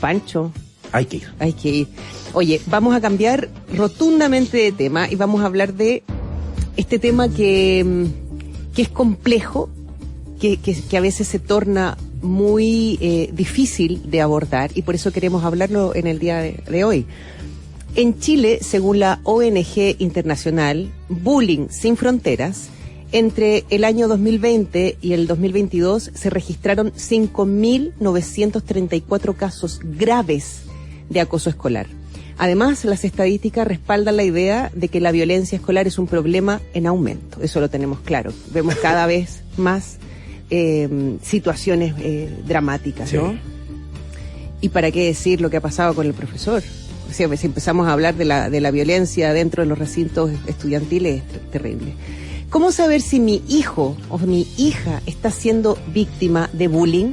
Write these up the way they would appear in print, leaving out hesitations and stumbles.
Pancho. Hay que ir. Hay que ir. Oye, vamos a cambiar rotundamente de tema y vamos a hablar de este tema que es complejo, que a veces se torna muy difícil de abordar y por eso queremos hablarlo en el día de hoy. En Chile, según la ONG internacional Bullying Sin Fronteras, entre el año 2020 y el 2022 se registraron 5.934 casos graves de acoso escolar. Además, las estadísticas respaldan la idea de que la violencia escolar es un problema en aumento. Eso lo tenemos claro. Vemos cada vez más situaciones dramáticas, ¿no? Sí. Y para qué decir lo que ha pasado con el profesor. O sea, si empezamos a hablar de la violencia dentro de los recintos estudiantiles, es terrible. ¿Cómo saber si mi hijo o mi hija está siendo víctima de bullying?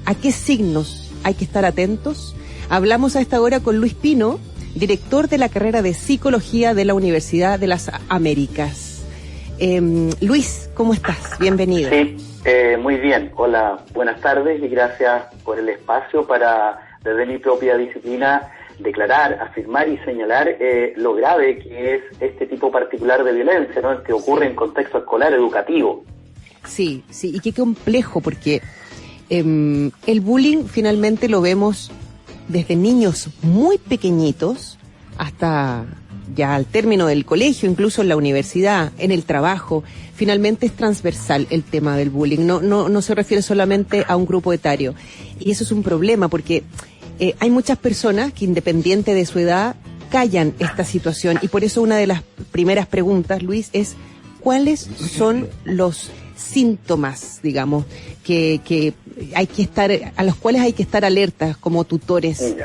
¿A qué signos hay que estar atentos? Hablamos a esta hora con Luis Pino, director de la carrera de Psicología de la Universidad de las Américas. Luis, ¿cómo estás? Bienvenido. Sí, muy bien. Hola, buenas tardes y gracias por el espacio para, desde mi propia disciplina, declarar, afirmar y señalar lo grave que es este tipo particular de violencia, ¿no? Que ocurre en contexto escolar, educativo. Sí, y qué complejo, porque el bullying finalmente lo vemos desde niños muy pequeñitos hasta ya al término del colegio, incluso en la universidad, en el trabajo. Finalmente es transversal el tema del bullying, no se refiere solamente a un grupo etario. Y eso es un problema porque hay muchas personas que, independiente de su edad, callan esta situación. Y por eso una de las primeras preguntas, Luis, es ¿cuáles son los síntomas, digamos, que hay que estar, a los cuales hay que estar alertas como tutores?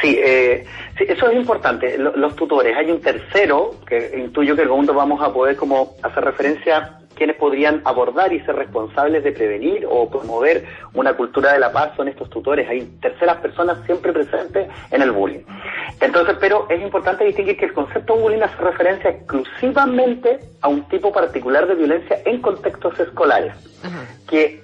Sí, eso es importante, los tutores. Hay un tercero, que intuyo que en algún momento vamos a poder como hacer referencia quienes podrían abordar y ser responsables de prevenir o promover una cultura de la paz. Son estos tutores. Hay terceras personas siempre presentes en el bullying. Entonces, pero es importante distinguir que el concepto bullying hace referencia exclusivamente a un tipo particular de violencia en contextos escolares, que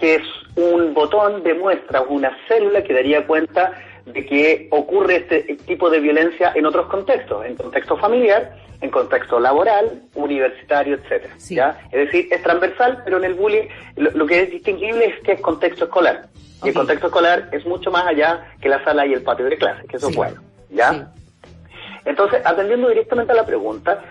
es un botón de muestra, una célula que daría cuenta de que ocurre este tipo de violencia en otros contextos, en contexto familiar, en contexto laboral, universitario, etcétera. Sí. ¿Ya? Es decir, es transversal, pero en el bullying lo que es distinguible es que es contexto escolar. Y el contexto escolar es mucho más allá que la sala y el patio de clase, que eso es bueno. ¿Ya? Sí. Entonces, atendiendo directamente a la pregunta,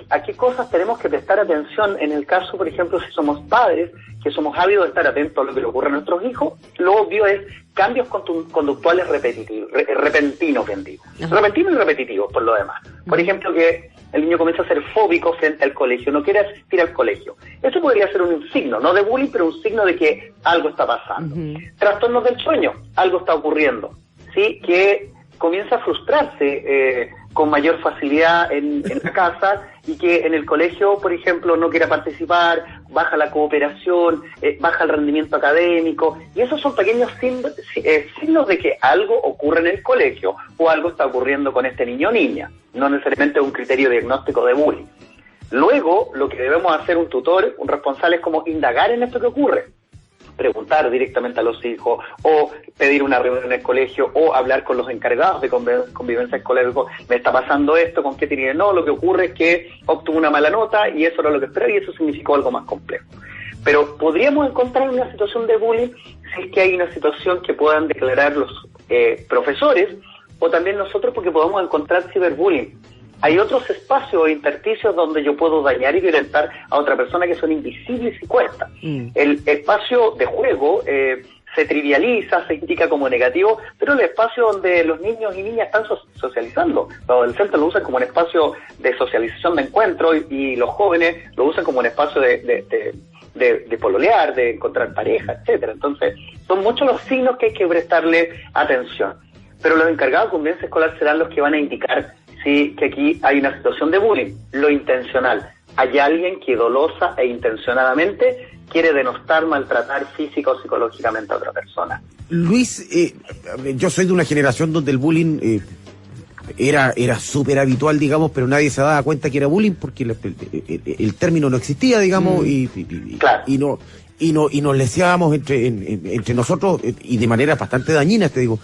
¿a qué cosas tenemos que prestar atención en el caso, por ejemplo, si somos padres, que somos ávidos de estar atentos a lo que le ocurre a nuestros hijos? Lo obvio es cambios conductuales repentinos, bien digo. Repentinos y repetitivos, por lo demás. Por ejemplo, que el niño comienza a ser fóbico frente al colegio, no quiere asistir al colegio. Eso podría ser un signo, no de bullying, pero un signo de que algo está pasando. Trastornos del sueño, algo está ocurriendo, ¿sí? Que comienza a frustrarse con mayor facilidad en la casa y que en el colegio, por ejemplo, no quiera participar, baja la cooperación, baja el rendimiento académico, y esos son pequeños signos de que algo ocurre en el colegio o algo está ocurriendo con este niño o niña, no necesariamente un criterio diagnóstico de bullying. Luego, lo que debemos hacer un tutor, un responsable, es como indagar en esto que ocurre. Preguntar directamente a los hijos, o pedir una reunión en el colegio, o hablar con los encargados de convivencia escolar. Me está pasando esto, ¿con qué tiene? No, lo que ocurre es que obtuvo una mala nota y eso era lo que esperaba y eso significó algo más complejo. Pero podríamos encontrar una situación de bullying si es que hay una situación que puedan declarar los profesores, o también nosotros, porque podemos encontrar ciberbullying. Hay otros espacios o intersticios donde yo puedo dañar y violentar a otra persona que son invisibles y cuesta. El espacio de juego se trivializa, se indica como negativo, pero el espacio donde los niños y niñas están socializando, los adolescentes lo usan como un espacio de socialización, de encuentro, y los jóvenes lo usan como un espacio de pololear, de encontrar pareja, etcétera. Entonces, son muchos los signos que hay que prestarle atención. Pero los encargados de convivencia escolar serán los que van a indicar sí, que aquí hay una situación de bullying, lo intencional. Hay alguien que dolosa e intencionadamente quiere denostar, maltratar física o psicológicamente a otra persona. Luis, yo soy de una generación donde el bullying era súper habitual, digamos, pero nadie se daba cuenta que era bullying porque el término no existía, digamos, claro. nos leseábamos entre nosotros, y de manera bastante dañina, te digo.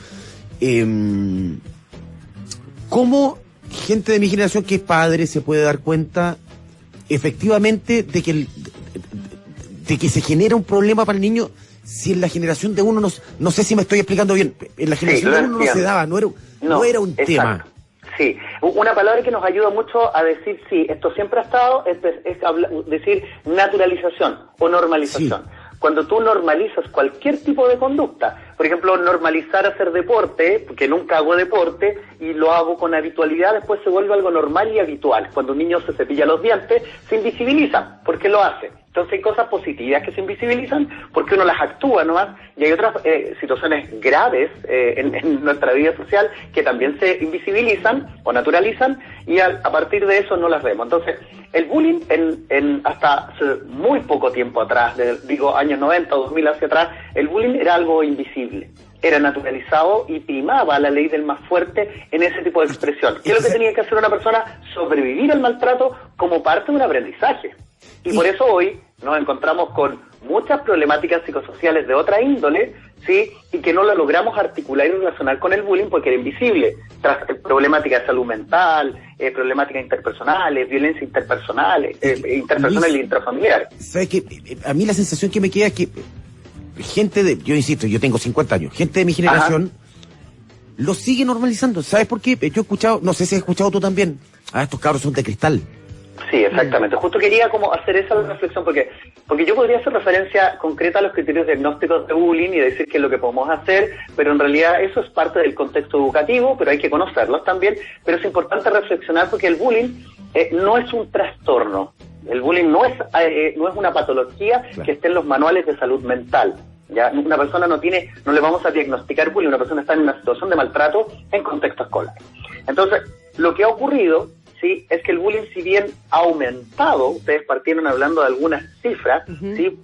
¿Cómo gente de mi generación que es padre se puede dar cuenta efectivamente de que se genera un problema para el niño si en la generación de uno, no sé si me estoy explicando bien, en la generación de uno no se daba, no era un tema? Sí, una palabra que nos ayuda mucho a decir sí, esto siempre ha estado, es decir naturalización o normalización. Sí. Cuando tú normalizas cualquier tipo de conducta, por ejemplo, normalizar hacer deporte, porque nunca hago deporte y lo hago con habitualidad, después se vuelve algo normal y habitual. Cuando un niño se cepilla los dientes, se invisibiliza, porque lo hace. Entonces hay cosas positivas que se invisibilizan porque uno las actúa nomás, y hay otras situaciones graves en nuestra vida social que también se invisibilizan o naturalizan, y a partir de eso no las vemos. Entonces, el bullying hasta hace muy poco tiempo atrás, años 90 o 2000 hacia atrás, el bullying era algo invisible. Era naturalizado y primaba la ley del más fuerte en ese tipo de expresión. ¿Qué es lo que tenía que hacer una persona? Sobrevivir al maltrato como parte de un aprendizaje. Y por eso hoy nos encontramos con muchas problemáticas psicosociales de otra índole, ¿sí? Y que no lo logramos articular y relacionar con el bullying porque era invisible. Tras problemáticas de salud mental, problemáticas interpersonales, violencia interpersonal y intrafamiliar. ¿Sabes qué? A mí la sensación que me queda es que yo insisto, yo tengo 50 años, gente de mi generación lo sigue normalizando. ¿Sabes por qué? Yo he escuchado, no sé si has escuchado tú también, estos cabros son de cristal. Sí, exactamente. Justo quería como hacer esa reflexión porque yo podría hacer referencia concreta a los criterios diagnósticos de bullying y decir qué es lo que podemos hacer, pero en realidad eso es parte del contexto educativo, pero hay que conocerlos también. Pero es importante reflexionar porque el bullying no es un trastorno. El bullying no es una patología que esté en los manuales de salud mental. Ya una persona no le vamos a diagnosticar bullying, una persona está en una situación de maltrato en contexto escolar. Entonces, lo que ha ocurrido, sí, es que el bullying, si bien ha aumentado, ustedes partieron hablando de algunas cifras, sí,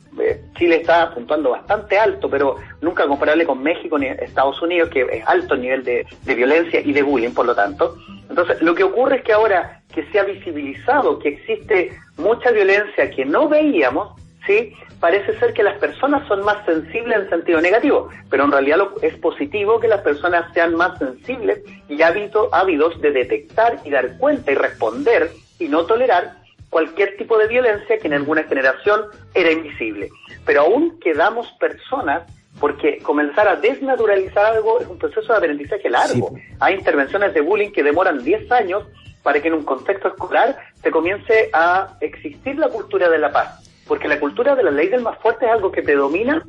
Chile está puntuando bastante alto, pero nunca comparable con México ni Estados Unidos, que es alto el nivel de violencia y de bullying, por lo tanto. Entonces, lo que ocurre es que ahora que se ha visibilizado que existe mucha violencia que no veíamos, sí, parece ser que las personas son más sensibles en sentido negativo, pero en realidad es positivo que las personas sean más sensibles y ávidos de detectar y dar cuenta y responder y no tolerar cualquier tipo de violencia que en alguna generación era invisible. Pero aún quedamos personas, porque comenzar a desnaturalizar algo es un proceso de aprendizaje largo. Sí. Hay intervenciones de bullying que demoran 10 años para que en un contexto escolar se comience a existir la cultura de la paz. Porque la cultura de la ley del más fuerte es algo que predomina,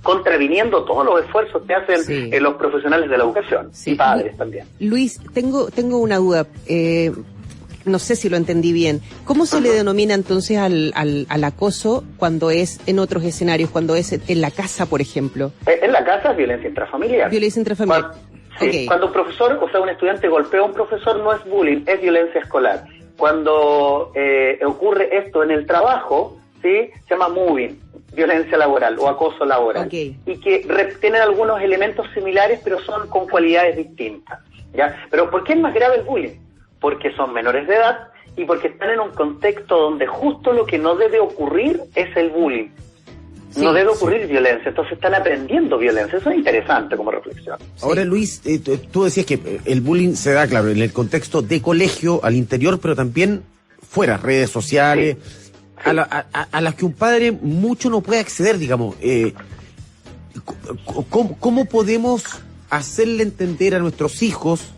contraviniendo todos los esfuerzos que hacen los profesionales de la educación y padres también. Luis, tengo una duda, no sé si lo entendí bien. ¿Cómo se le denomina entonces al acoso cuando es en otros escenarios, cuando es en la casa, por ejemplo? En la casa es violencia intrafamiliar. Violencia intrafamiliar. Cuando un profesor, o sea, un estudiante golpea a un profesor, no es bullying, es violencia escolar. Cuando ocurre esto en el trabajo, ¿sí? Se llama mobbing, violencia laboral o acoso laboral. Y que tienen algunos elementos similares, pero son con cualidades distintas. ¿Ya? Pero ¿por qué es más grave el bullying? Porque son menores de edad y porque están en un contexto donde justo lo que no debe ocurrir es el bullying. No debe ocurrir violencia, entonces están aprendiendo violencia. Eso es interesante como reflexión. Ahora, Luis, tú decías que el bullying se da, claro, en el contexto de colegio, al interior, pero también fuera, redes sociales, a las que un padre mucho no puede acceder, digamos. ¿Cómo podemos hacerle entender a nuestros hijos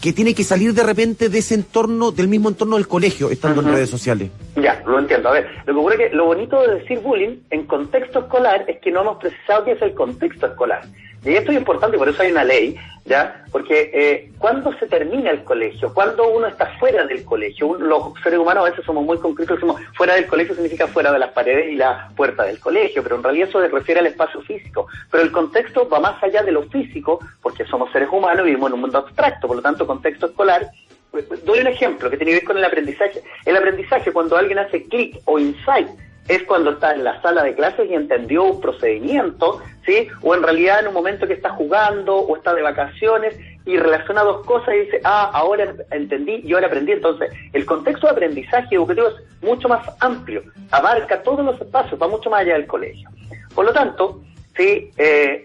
que tiene que salir de repente de ese entorno, del mismo entorno del colegio, estando en redes sociales? Ya, lo entiendo. A ver, lo que ocurre es que lo bonito de decir bullying en contexto escolar es que no hemos precisado qué es el contexto escolar. Y esto es importante, por eso hay una ley, ¿ya? Porque ¿cuándo se termina el colegio? ¿Cuándo uno está fuera del colegio? Los seres humanos a veces somos muy concretos, decimos fuera del colegio significa fuera de las paredes y la puerta del colegio, pero en realidad eso se refiere al espacio físico. Pero el contexto va más allá de lo físico, porque somos seres humanos y vivimos en un mundo abstracto, por lo tanto, contexto escolar. Doy un ejemplo que tiene que ver con el aprendizaje. El aprendizaje, cuando alguien hace clic o insight, es cuando está en la sala de clases y entendió un procedimiento, ¿sí? O en realidad en un momento que está jugando o está de vacaciones y relaciona dos cosas y dice, ahora entendí y ahora aprendí. Entonces, el contexto de aprendizaje educativo es mucho más amplio, abarca todos los espacios, va mucho más allá del colegio. Por lo tanto, sí,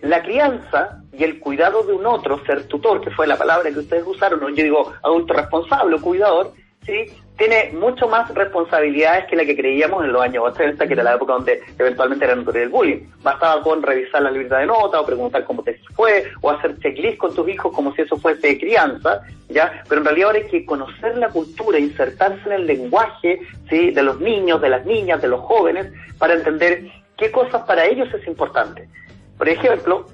la crianza y el cuidado de un otro, ser tutor, que fue la palabra que ustedes usaron, yo digo adulto responsable o cuidador, sí, tiene mucho más responsabilidades que la que creíamos en los años 80, que era la época donde eventualmente era notorio el bullying. Bastaba con revisar la libreta de nota, o preguntar cómo te fue, o hacer checklist con tus hijos como si eso fuese crianza, ¿ya? Pero en realidad ahora hay que conocer la cultura, insertarse en el lenguaje, ¿sí?, de los niños, de las niñas, de los jóvenes, para entender qué cosas para ellos es importante. Por ejemplo,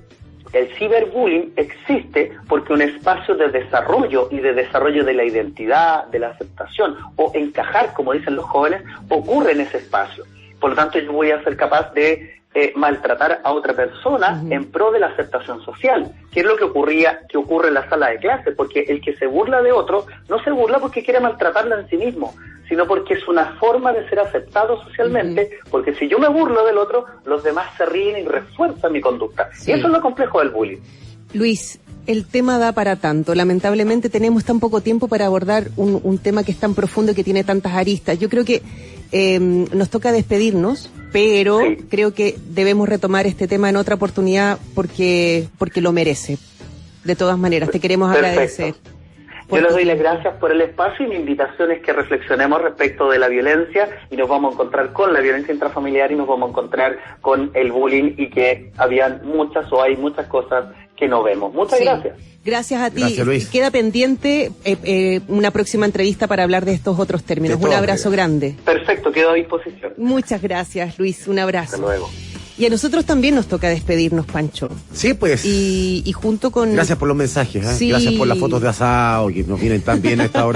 el ciberbullying existe porque un espacio de desarrollo y de desarrollo de la identidad, de la aceptación o encajar, como dicen los jóvenes, ocurre en ese espacio. Por lo tanto, yo voy a ser capaz de maltratar a otra persona en pro de la aceptación social, que es lo que ocurre en la sala de clase, porque el que se burla de otro no se burla porque quiere maltratarlo en sí mismo, sino porque es una forma de ser aceptado socialmente, porque si yo me burlo del otro, los demás se ríen y refuerzan mi conducta. Sí. Y eso es lo complejo del bullying. Luis, el tema da para tanto. Lamentablemente tenemos tan poco tiempo para abordar un tema que es tan profundo y que tiene tantas aristas. Yo creo que nos toca despedirnos, pero creo que debemos retomar este tema en otra oportunidad porque lo merece. De todas maneras, te queremos agradecer. Yo les doy las gracias por el espacio y mi invitación es que reflexionemos respecto de la violencia y nos vamos a encontrar con la violencia intrafamiliar y nos vamos a encontrar con el bullying y que habían muchas o hay muchas cosas que no vemos. Muchas gracias. Gracias a ti. Gracias, Luis. Queda pendiente una próxima entrevista para hablar de estos otros términos. Un abrazo grande. Perfecto, quedo a disposición. Muchas gracias, Luis. Un abrazo. Hasta luego. Y a nosotros también nos toca despedirnos, Pancho. Sí, pues. Y junto con... Gracias por los mensajes, ¿eh? Sí. Gracias por las fotos de asado, que nos vienen tan bien a esta hora.